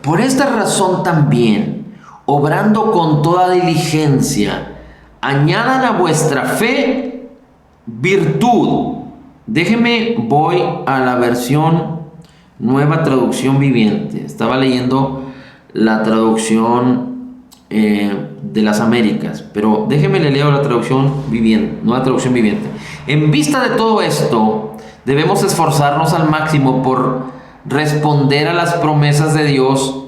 Por esta razón también, obrando con toda diligencia, añadan a vuestra fe virtud. Déjeme, voy a la versión Nueva Traducción Viviente. Estaba leyendo la traducción de las Américas, pero déjeme le leo la traducción viviente, Nueva Traducción Viviente. En vista de todo esto, debemos esforzarnos al máximo por responder a las promesas de Dios,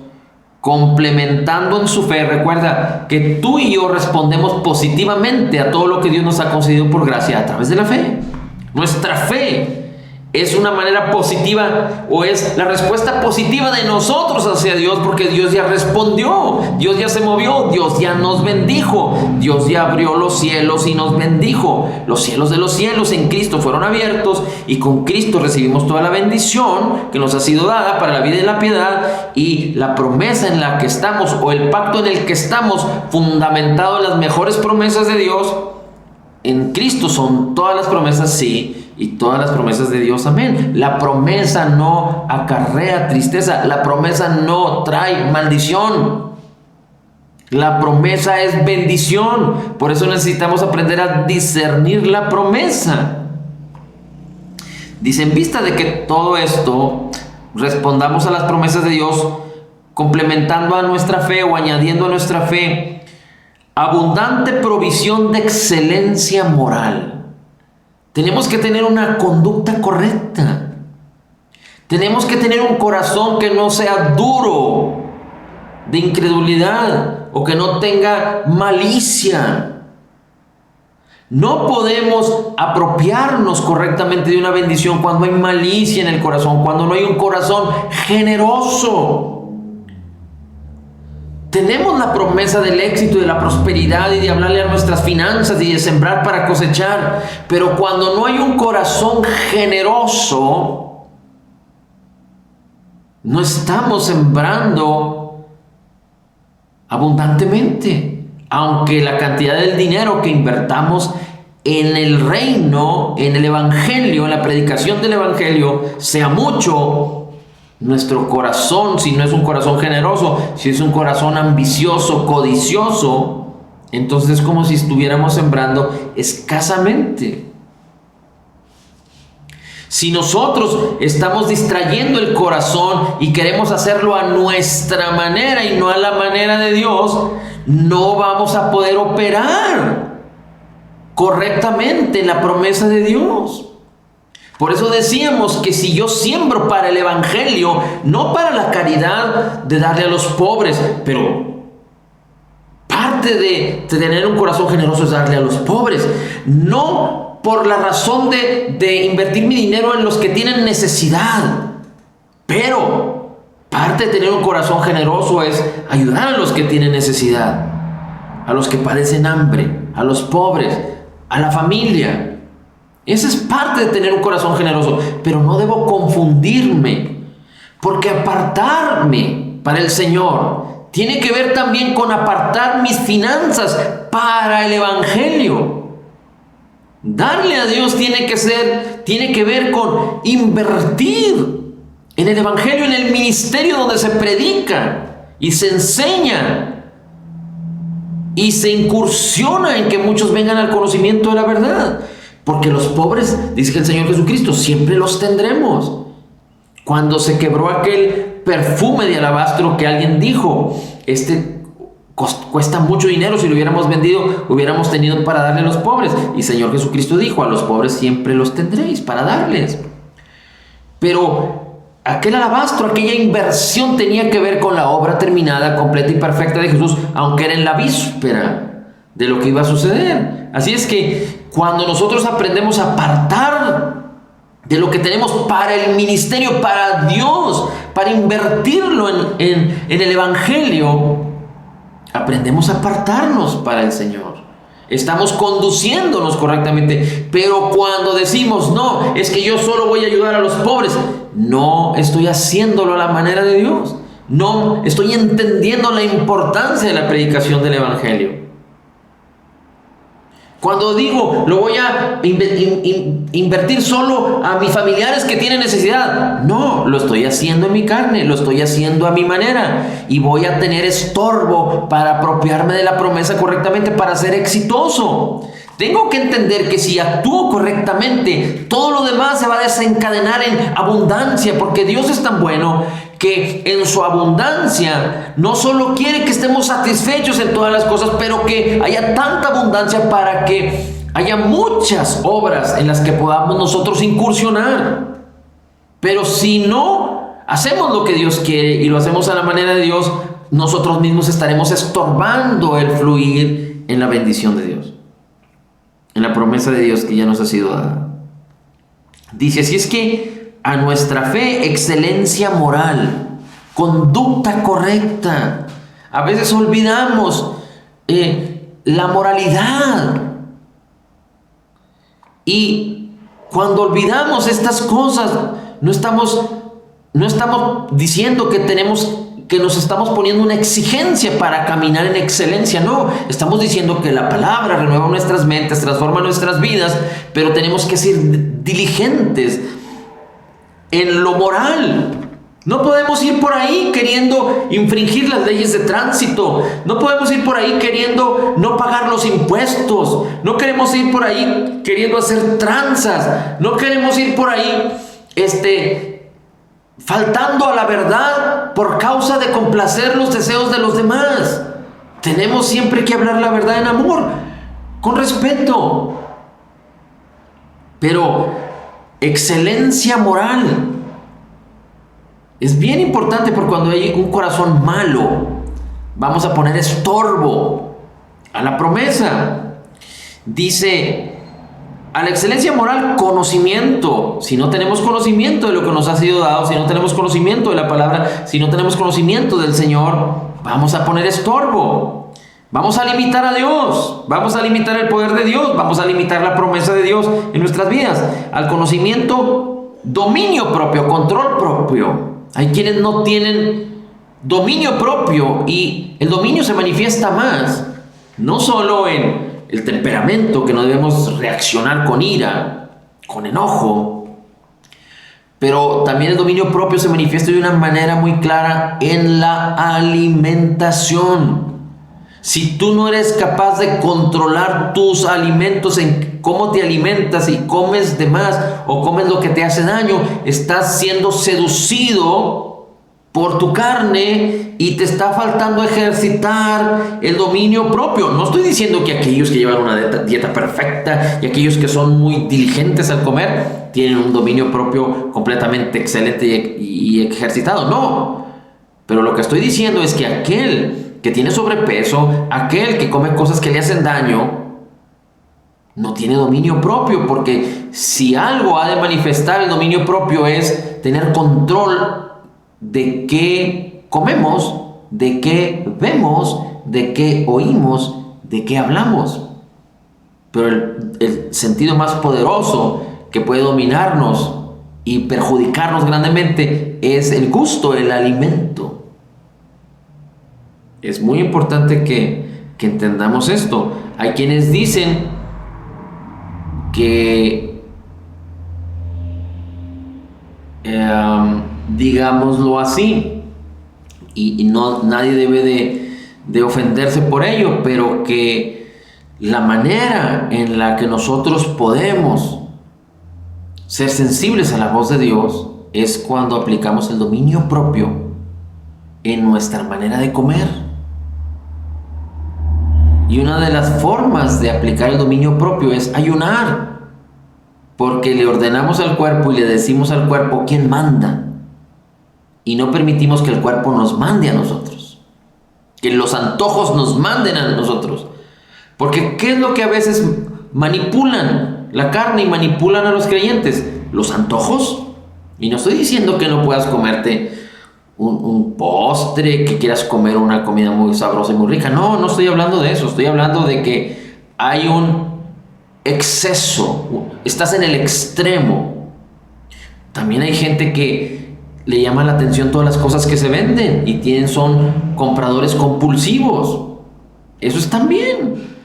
complementando en su fe. Recuerda que tú y yo respondemos positivamente a todo lo que Dios nos ha concedido por gracia a través de la fe. Nuestra fe es una manera positiva, o es la respuesta positiva de nosotros hacia Dios, porque Dios ya respondió, Dios ya se movió, Dios ya nos bendijo, Dios ya abrió los cielos y nos bendijo. Los cielos de los cielos en Cristo fueron abiertos, y con Cristo recibimos toda la bendición que nos ha sido dada para la vida y la piedad, y la promesa en la que estamos, o el pacto en el que estamos, fundamentado en las mejores promesas de Dios. En Cristo son todas las promesas sí, y todas las promesas de Dios amén. La promesa no acarrea tristeza, la promesa no trae maldición, la promesa es bendición. Por eso necesitamos aprender a discernir la promesa. Dice: en vista de que todo esto respondamos a las promesas de Dios, complementando a nuestra fe o añadiendo a nuestra fe abundante provisión de excelencia moral. Tenemos que tener una conducta correcta. Tenemos que tener un corazón que no sea duro de incredulidad o que no tenga malicia. No podemos apropiarnos correctamente de una bendición cuando hay malicia en el corazón, cuando no hay un corazón generoso. Tenemos la promesa del éxito y de la prosperidad y de hablarle a nuestras finanzas y de sembrar para cosechar, pero cuando no hay un corazón generoso, no estamos sembrando abundantemente. Aunque la cantidad del dinero que invertamos en el reino, en el evangelio, en la predicación del evangelio sea mucho, nuestro corazón, si no es un corazón generoso, si es un corazón ambicioso, codicioso, entonces es como si estuviéramos sembrando escasamente. Si nosotros estamos distrayendo el corazón y queremos hacerlo a nuestra manera y no a la manera de Dios, no vamos a poder operar correctamente en la promesa de Dios. Por eso decíamos que si yo siembro para el evangelio, no para la caridad de darle a los pobres, pero parte de tener un corazón generoso es darle a los pobres, no por la razón de invertir mi dinero en los que tienen necesidad, pero parte de tener un corazón generoso es ayudar a los que tienen necesidad, a los que padecen hambre, a los pobres, a la familia. Esa es parte de tener un corazón generoso, pero no debo confundirme, porque apartarme para el Señor tiene que ver también con apartar mis finanzas para el evangelio. Darle a Dios tiene que ver con invertir en el evangelio, en el ministerio donde se predica y se enseña y se incursiona en que muchos vengan al conocimiento de la verdad. Porque los pobres, dice el Señor Jesucristo, siempre los tendremos. Cuando se quebró aquel perfume de alabastro que alguien dijo, cuesta mucho dinero, si lo hubiéramos vendido, hubiéramos tenido para darle a los pobres. Y el Señor Jesucristo dijo: a los pobres siempre los tendréis para darles. Pero aquel alabastro, aquella inversión tenía que ver con la obra terminada, completa y perfecta de Jesús, aunque era en la víspera de lo que iba a suceder. Así es que cuando nosotros aprendemos a apartar de lo que tenemos para el ministerio, para Dios, para invertirlo en el evangelio, aprendemos a apartarnos para el Señor. Estamos conduciéndonos correctamente. Pero cuando decimos: no, es que yo solo voy a ayudar a los pobres, no estoy haciéndolo a la manera de Dios. No estoy entendiendo la importancia de la predicación del evangelio. Cuando digo, lo voy a invertir solo a mis familiares que tienen necesidad. No, lo estoy haciendo en mi carne, lo estoy haciendo a mi manera. Y voy a tener estorbo para apropiarme de la promesa correctamente, para ser exitoso. Tengo que entender que si actúo correctamente, todo lo demás se va a desencadenar en abundancia, porque Dios es tan bueno que en su abundancia no solo quiere que estemos satisfechos en todas las cosas, pero que haya tanta abundancia para que haya muchas obras en las que podamos nosotros incursionar. Pero si no hacemos lo que Dios quiere y lo hacemos a la manera de Dios, nosotros mismos estaremos estorbando el fluir en la bendición de Dios, en la promesa de Dios que ya nos ha sido dada. Dice, así es que a nuestra fe, excelencia moral, conducta correcta. A veces olvidamos la moralidad. Y cuando olvidamos estas cosas, no estamos diciendo que nos estamos poniendo una exigencia para caminar en excelencia. No, estamos diciendo que la palabra renueva nuestras mentes, transforma nuestras vidas, pero tenemos que ser diligentes en lo moral. No podemos ir por ahí queriendo infringir las leyes de tránsito. No podemos ir por ahí queriendo no pagar los impuestos. No queremos ir por ahí queriendo hacer tranzas. No queremos ir por ahí faltando a la verdad por causa de complacer los deseos de los demás. Tenemos siempre que hablar la verdad en amor, con respeto. Pero excelencia moral es bien importante, porque cuando hay un corazón malo, vamos a poner estorbo a la promesa. Dice, a la excelencia moral, conocimiento. Si no tenemos conocimiento de lo que nos ha sido dado, si no tenemos conocimiento de la palabra, si no tenemos conocimiento del Señor, vamos a poner estorbo. Vamos a limitar a Dios, vamos a limitar el poder de Dios, vamos a limitar la promesa de Dios en nuestras vidas. Al conocimiento, dominio propio, control propio. Hay quienes no tienen dominio propio, y el dominio se manifiesta más, no solo en el temperamento, que no debemos reaccionar con ira, con enojo, pero también el dominio propio se manifiesta de una manera muy clara en la alimentación. Si tú no eres capaz de controlar tus alimentos, en cómo te alimentas y comes de más o comes lo que te hace daño, estás siendo seducido por tu carne y te está faltando ejercitar el dominio propio. No estoy diciendo que aquellos que llevan una dieta perfecta y aquellos que son muy diligentes al comer tienen un dominio propio completamente excelente y ejercitado. No, pero lo que estoy diciendo es que aquel que tiene sobrepeso, aquel que come cosas que le hacen daño, no tiene dominio propio, porque si algo ha de manifestar el dominio propio es tener control de qué comemos, de qué vemos, de qué oímos, de qué hablamos. Pero el sentido más poderoso que puede dominarnos y perjudicarnos grandemente es el gusto, el alimento. Es muy importante que entendamos esto. Hay quienes dicen que, digámoslo así, y no, nadie debe de ofenderse por ello, pero que la manera en la que nosotros podemos ser sensibles a la voz de Dios es cuando aplicamos el dominio propio en nuestra manera de comer. Y una de las formas de aplicar el dominio propio es ayunar, porque le ordenamos al cuerpo y le decimos al cuerpo quién manda, y no permitimos que el cuerpo nos mande a nosotros, que los antojos nos manden a nosotros. Porque ¿qué es lo que a veces manipulan la carne y manipulan a los creyentes? Los antojos. Y no estoy diciendo que no puedas comerte un postre, que quieras comer una comida muy sabrosa y muy rica. No, no estoy hablando de eso. Estoy hablando de que hay un exceso. Estás en el extremo. También hay gente que le llama la atención todas las cosas que se venden y son compradores compulsivos. Eso está bien.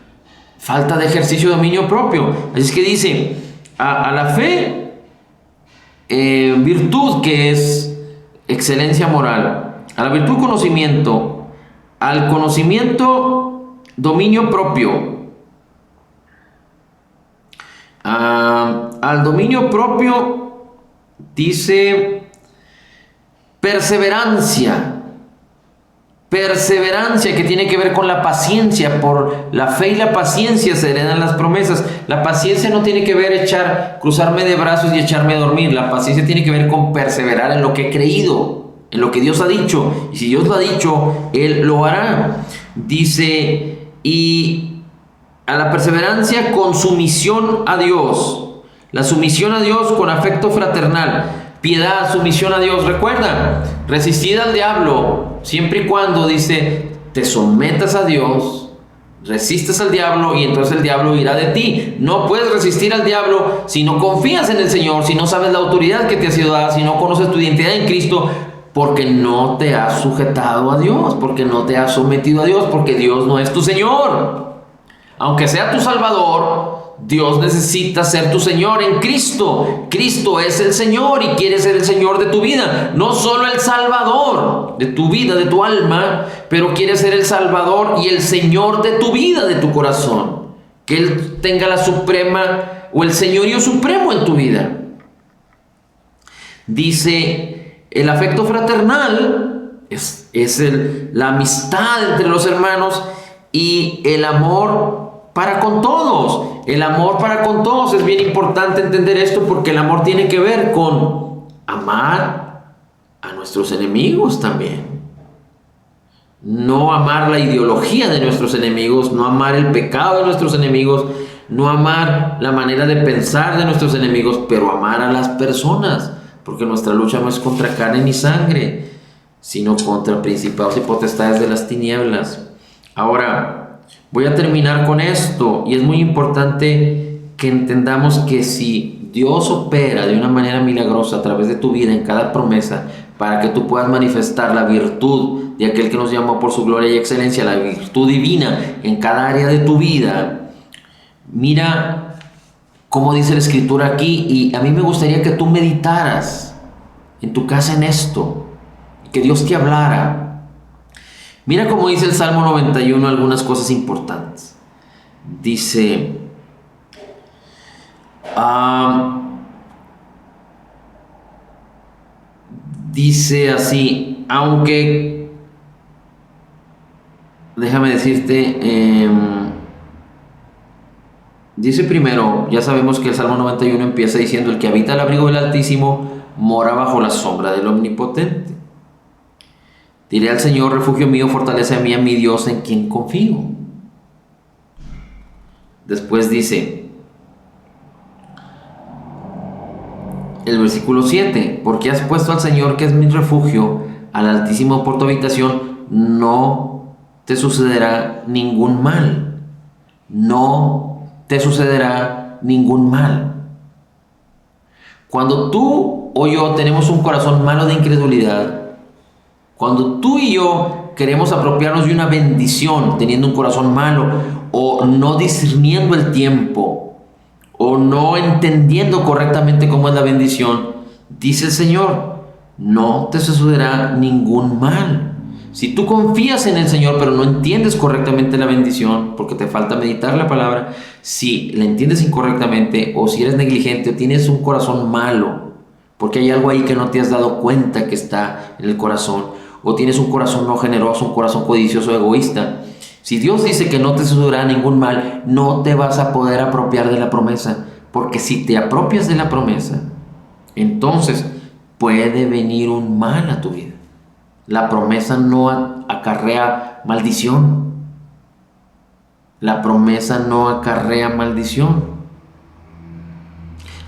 falta de ejercicio de dominio propio. Así es que dice, a la fe, virtud, que es excelencia moral, a la virtud, conocimiento, al conocimiento, dominio propio, al dominio propio dice perseverancia, que tiene que ver con la paciencia. Por la fe y la paciencia se heredan las promesas. La paciencia no tiene que ver cruzarme de brazos y echarme a dormir. La paciencia tiene que ver con perseverar en lo que he creído, en lo que Dios ha dicho. Y si Dios lo ha dicho, Él lo hará. Dice, y a la perseverancia con sumisión a Dios. La sumisión a Dios con afecto fraternal. Piedad, sumisión a Dios. Recuerda, resistid al diablo siempre y cuando, dice, te sometas a Dios, resistes al diablo y entonces el diablo irá de ti. No puedes resistir al diablo si no confías en el Señor, si no sabes la autoridad que te ha sido dada, si no conoces tu identidad en Cristo, porque no te has sujetado a Dios, porque no te has sometido a Dios, porque Dios no es tu Señor. Aunque sea tu Salvador, Dios necesita ser tu Señor en Cristo. Cristo es el Señor y quiere ser el Señor de tu vida. No solo el Salvador de tu vida, de tu alma, pero quiere ser el Salvador y el Señor de tu vida, de tu corazón. Que Él tenga la suprema o el señorío supremo en tu vida. Dice, el afecto fraternal es la amistad entre los hermanos y el amor para con todos. El amor para con todos, es bien importante entender esto, porque el amor tiene que ver con amar a nuestros enemigos también. No amar la ideología de nuestros enemigos, no amar el pecado de nuestros enemigos, no amar la manera de pensar de nuestros enemigos, pero amar a las personas, porque nuestra lucha no es contra carne ni sangre, sino contra principados y potestades de las tinieblas. Ahora, voy a terminar con esto, y es muy importante que entendamos que si Dios opera de una manera milagrosa a través de tu vida en cada promesa, para que tú puedas manifestar la virtud de aquel que nos llamó por su gloria y excelencia, la virtud divina en cada área de tu vida, mira cómo dice la Escritura aquí, y a mí me gustaría que tú meditaras en tu casa en esto, que Dios te hablara. Mira cómo dice el Salmo 91 algunas cosas importantes. Dice, dice así, aunque, déjame decirte, dice primero, ya sabemos que el Salmo 91 empieza diciendo, el que habita al abrigo del Altísimo mora bajo la sombra del Omnipotente. Diré al Señor, refugio mío, fortaleza mía, mi Dios, en quien confío. Después dice, el versículo 7, porque has puesto al Señor, que es mi refugio, al Altísimo por tu habitación, no te sucederá ningún mal. No te sucederá ningún mal. Cuando tú o yo tenemos un corazón malo de incredulidad, cuando tú y yo queremos apropiarnos de una bendición teniendo un corazón malo, o no discerniendo el tiempo, o no entendiendo correctamente cómo es la bendición, dice el Señor, no te sucederá ningún mal. Si tú confías en el Señor pero no entiendes correctamente la bendición, porque te falta meditar la palabra, si la entiendes incorrectamente, o si eres negligente, o tienes un corazón malo, porque hay algo ahí que no te has dado cuenta que está en el corazón, o tienes un corazón no generoso, un corazón codicioso, egoísta. Si Dios dice que no te sucederá ningún mal, no te vas a poder apropiar de la promesa, porque si te apropias de la promesa, entonces puede venir un mal a tu vida. La promesa no acarrea maldición. La promesa no acarrea maldición.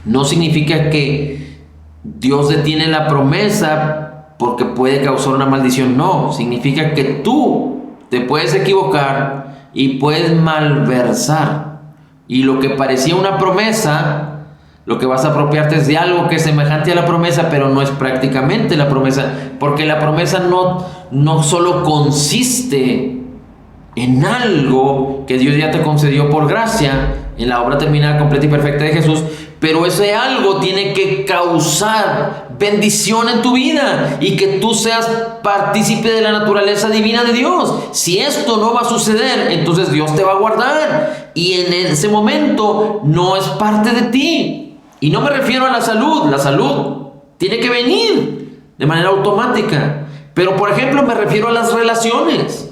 No significa que Dios detiene la promesa porque puede causar una maldición. No, significa que tú te puedes equivocar y puedes malversar, y lo que parecía una promesa, lo que vas a apropiarte es de algo que es semejante a la promesa, pero no es prácticamente la promesa, porque la promesa no solo consiste en algo que Dios ya te concedió por gracia, en la obra terminada, completa y perfecta de Jesús, pero ese algo tiene que causar bendición en tu vida y que tú seas partícipe de la naturaleza divina de Dios. Si esto no va a suceder, entonces Dios te va a guardar y en ese momento no es parte de ti. Y no me refiero a la salud tiene que venir de manera automática, pero por ejemplo me refiero a las relaciones.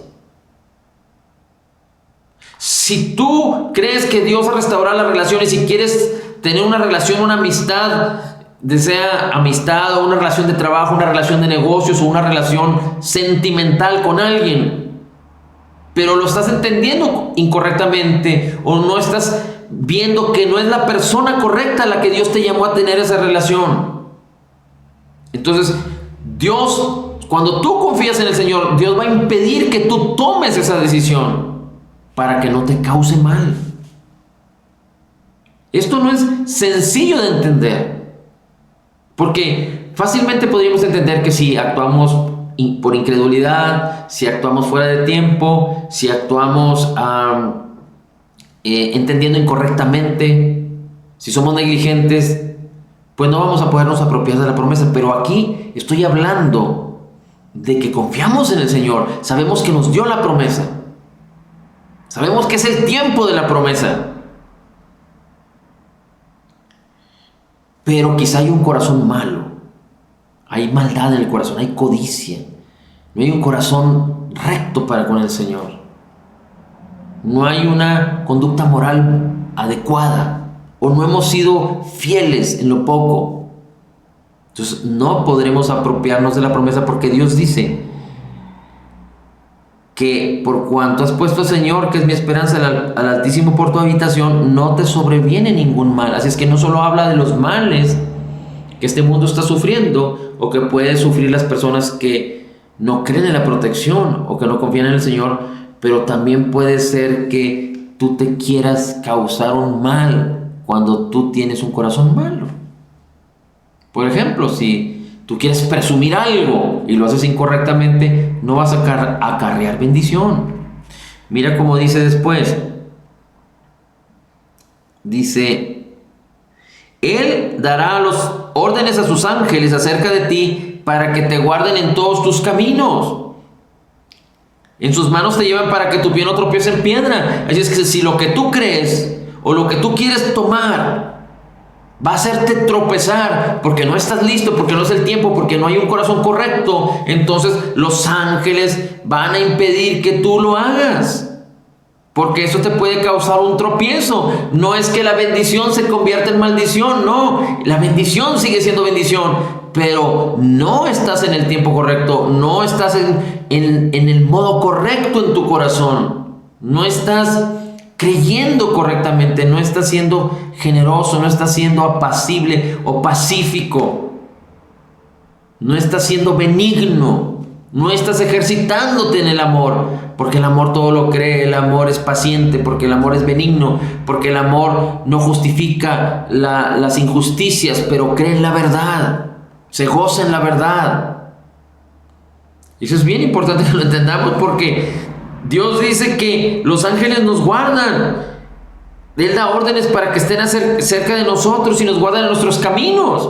Si tú crees que Dios ha restaurado las relaciones y quieres tener una relación, una amistad, sea amistad o una relación de trabajo, una relación de negocios o una relación sentimental con alguien, pero lo estás entendiendo incorrectamente o no estás viendo que no es la persona correcta a la que Dios te llamó a tener esa relación, entonces Dios, cuando tú confías en el Señor, Dios va a impedir que tú tomes esa decisión para que no te cause mal. Esto no es sencillo de entender, porque fácilmente podríamos entender que si actuamos por incredulidad, si actuamos fuera de tiempo, si actuamos entendiendo incorrectamente, si somos negligentes, pues no vamos a podernos apropiar de la promesa. Pero aquí estoy hablando de que confiamos en el Señor, sabemos que nos dio la promesa, sabemos que es el tiempo de la promesa. Pero quizá hay un corazón malo, hay maldad en el corazón, hay codicia, no hay un corazón recto para con el Señor, no hay una conducta moral adecuada, o no hemos sido fieles en lo poco. Entonces no podremos apropiarnos de la promesa, porque Dios dice que por cuanto has puesto al Señor, que es mi esperanza, al Altísimo por tu habitación, no te sobreviene ningún mal. Así es que no solo habla de los males que este mundo está sufriendo o que pueden sufrir las personas que no creen en la protección o que no confían en el Señor, pero también puede ser que tú te quieras causar un mal cuando tú tienes un corazón malo. Por ejemplo, si tú quieres presumir algo y lo haces incorrectamente, no vas a acarrear bendición. Mira cómo dice después. Dice: Él dará los órdenes a sus ángeles acerca de ti para que te guarden en todos tus caminos. En sus manos te llevan para que tu pie no tropiece en piedra. Así es que si lo que tú crees o lo que tú quieres tomar va a hacerte tropezar porque no estás listo, porque no es el tiempo, porque no hay un corazón correcto, entonces los ángeles van a impedir que tú lo hagas, porque eso te puede causar un tropiezo. No es que la bendición se convierta en maldición, no, la bendición sigue siendo bendición, pero no estás en el tiempo correcto, no estás en el modo correcto en tu corazón, no estás creyendo correctamente, no estás siendo generoso, no estás siendo apacible o pacífico, no estás siendo benigno, no estás ejercitándote en el amor, porque el amor todo lo cree, el amor es paciente, porque el amor es benigno, porque el amor no justifica las injusticias, pero cree en la verdad, se goza en la verdad. Y eso es bien importante que lo entendamos, porque Dios dice que los ángeles nos guardan. Él da órdenes para que estén cerca de nosotros y nos guardan en nuestros caminos.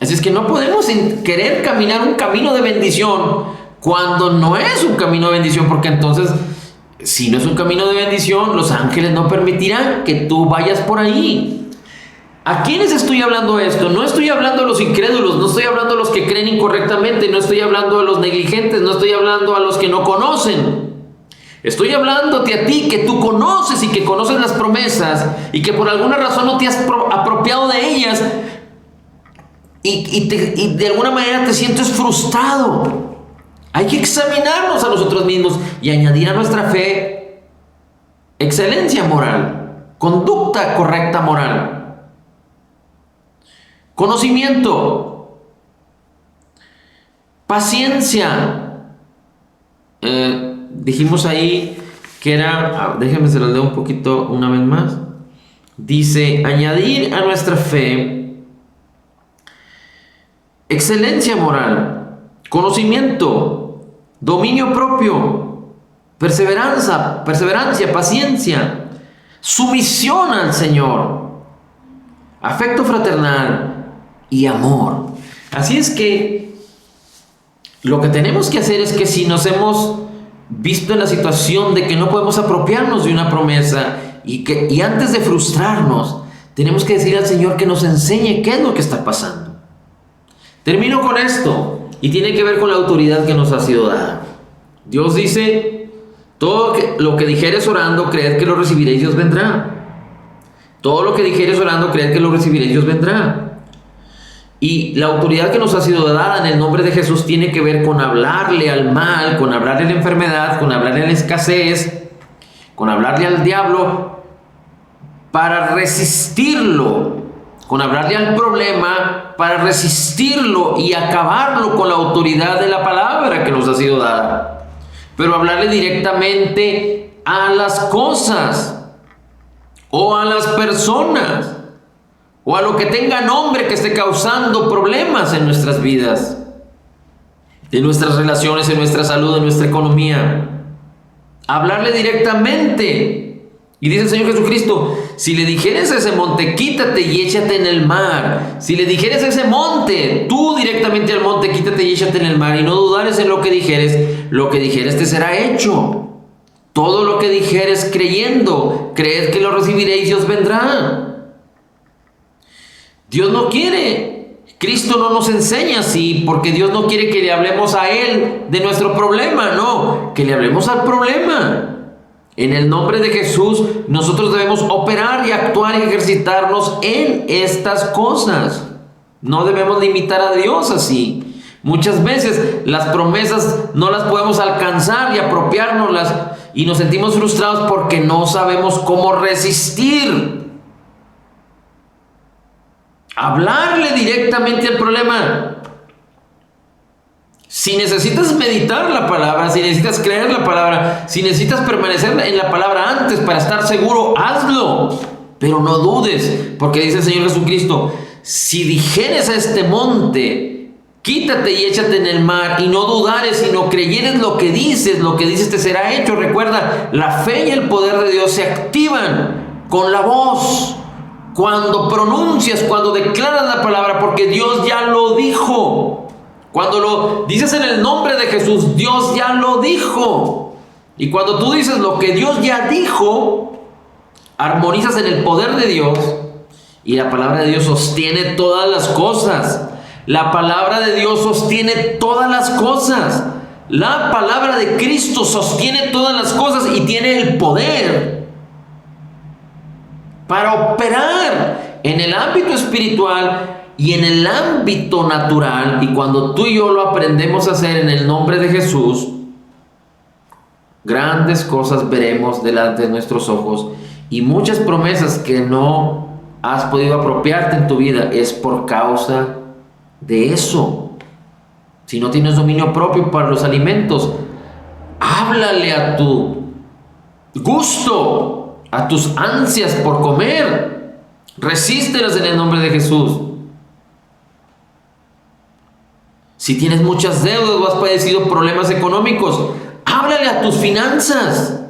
Así es que no podemos querer caminar un camino de bendición cuando no es un camino de bendición, porque entonces, si no es un camino de bendición, los ángeles no permitirán que tú vayas por ahí. ¿A quiénes estoy hablando esto? No estoy hablando a los incrédulos, no estoy hablando a los que creen incorrectamente, no estoy hablando a los negligentes, no estoy hablando a los que no conocen. Estoy hablándote a ti que tú conoces y que conoces las promesas y que por alguna razón no te has apropiado de ellas y de alguna manera te sientes frustrado. Hay que examinarnos a nosotros mismos y añadir a nuestra fe excelencia moral, conducta correcta moral, conocimiento, paciencia. Dijimos ahí que era, déjenme se lo leo un poquito una vez más. Dice: añadir a nuestra fe excelencia moral, conocimiento, dominio propio, perseverancia, paciencia, sumisión al Señor, afecto fraternal y amor. Así es que lo que tenemos que hacer es que si nos hemos visto en la situación de que no podemos apropiarnos de una promesa y antes de frustrarnos, tenemos que decir al Señor que nos enseñe qué es lo que está pasando. Termino con esto y tiene que ver con la autoridad que nos ha sido dada. Dios dice: todo lo que dijeres orando, creed que lo recibiréis, Dios vendrá. Todo lo que dijeres orando, creed que lo recibiréis, Dios vendrá. Y la autoridad que nos ha sido dada en el nombre de Jesús tiene que ver con hablarle al mal, con hablarle a la enfermedad, con hablarle a la escasez, con hablarle al diablo para resistirlo, con hablarle al problema para resistirlo y acabarlo con la autoridad de la palabra que nos ha sido dada. Pero hablarle directamente a las cosas o a las personas o a lo que tenga nombre que esté causando problemas en nuestras vidas, en nuestras relaciones, en nuestra salud, en nuestra economía. Hablarle directamente. Y dice el Señor Jesucristo: si le dijeres a ese monte, quítate y échate en el mar. Si le dijeres a ese monte, tú directamente al monte, quítate y échate en el mar, y no dudares en lo que dijeres te será hecho. Todo lo que dijeres creyendo, creed que lo recibiréis, Dios vendrá. Dios no quiere, Cristo no nos enseña así, porque Dios no quiere que le hablemos a Él de nuestro problema, no, que le hablemos al problema. En el nombre de Jesús, nosotros debemos operar y actuar y ejercitarnos en estas cosas. No debemos limitar a Dios así. Muchas veces las promesas no las podemos alcanzar y apropiárnoslas, y nos sentimos frustrados porque no sabemos cómo resistir. Hablarle directamente al problema. Si necesitas meditar la palabra, si necesitas creer la palabra, si necesitas permanecer en la palabra antes para estar seguro, hazlo. Pero no dudes, porque dice el Señor Jesucristo: si dijeres a este monte, quítate y échate en el mar, y no dudares, sino creyeres lo que dices te será hecho. Recuerda, la fe y el poder de Dios se activan con la voz. Cuando pronuncias, cuando declaras la palabra, porque Dios ya lo dijo. Cuando lo dices en el nombre de Jesús, Dios ya lo dijo. Y cuando tú dices lo que Dios ya dijo, armonizas en el poder de Dios, y la palabra de Dios sostiene todas las cosas. La palabra de Dios sostiene todas las cosas. La palabra de Cristo sostiene todas las cosas y tiene el poder para operar en el ámbito espiritual y en el ámbito natural. Y cuando tú y yo lo aprendemos a hacer en el nombre de Jesús, grandes cosas veremos delante de nuestros ojos, y muchas promesas que no has podido apropiarte en tu vida es por causa de eso. Si no tienes dominio propio para los alimentos, háblale a tu gusto, a tus ansias por comer, resístelas en el nombre de Jesús. Si tienes muchas deudas o has padecido problemas económicos, háblale a tus finanzas.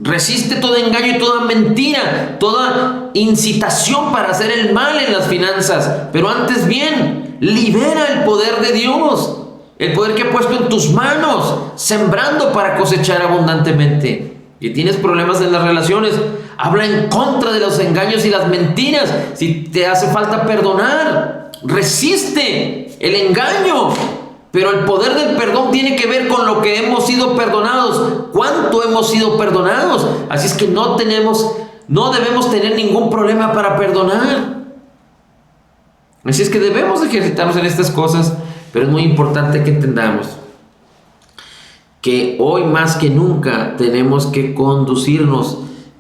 Resiste todo engaño y toda mentira, toda incitación para hacer el mal en las finanzas. Pero antes bien, libera el poder de Dios, el poder que ha puesto en tus manos, sembrando para cosechar abundantemente. Si tienes problemas en las relaciones, habla en contra de los engaños y las mentiras. Si te hace falta perdonar, resiste el engaño. Pero el poder del perdón tiene que ver con lo que hemos sido perdonados, cuánto hemos sido perdonados. Así es que no debemos tener ningún problema para perdonar. Así es que debemos ejercitarnos en estas cosas, pero es muy importante que entendamos que hoy más que nunca tenemos que conducirnos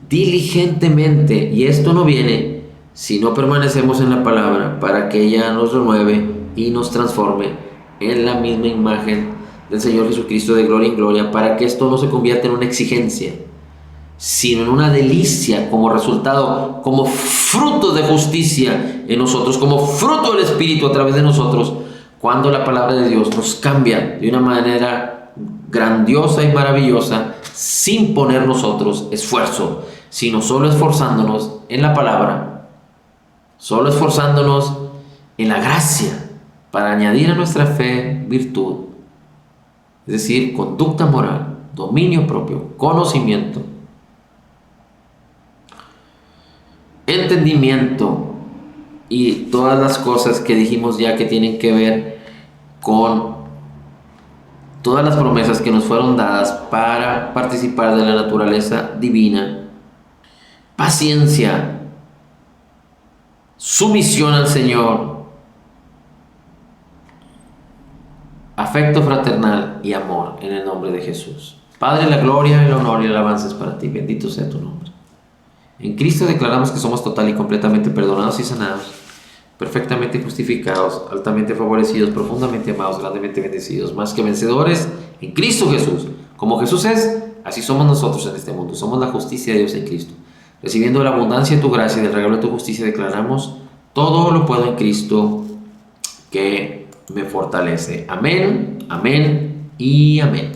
diligentemente, y esto no viene si no permanecemos en la palabra, para que ella nos renueve y nos transforme en la misma imagen del Señor Jesucristo, de gloria en gloria, para que esto no se convierta en una exigencia, sino en una delicia, como resultado, como fruto de justicia en nosotros, como fruto del Espíritu a través de nosotros, cuando la palabra de Dios nos cambia de una manera grandiosa y maravillosa, sin poner nosotros esfuerzo, sino solo esforzándonos en la palabra, solo esforzándonos en la gracia para añadir a nuestra fe virtud, es decir, conducta moral, dominio propio, conocimiento, entendimiento y todas las cosas que dijimos ya que tienen que ver con todas las promesas que nos fueron dadas para participar de la naturaleza divina, paciencia, sumisión al Señor, afecto fraternal y amor en el nombre de Jesús. Padre, la gloria, el honor y el alabanza es para ti. Bendito sea tu nombre. En Cristo declaramos que somos total y completamente perdonados y sanados, perfectamente justificados, altamente favorecidos, profundamente amados, grandemente bendecidos, más que vencedores en Cristo Jesús. Como Jesús es, así somos nosotros en este mundo. Somos la justicia de Dios en Cristo. Recibiendo la abundancia de tu gracia y del regalo de tu justicia, declaramos: todo lo puedo en Cristo que me fortalece. Amén, amén y amén.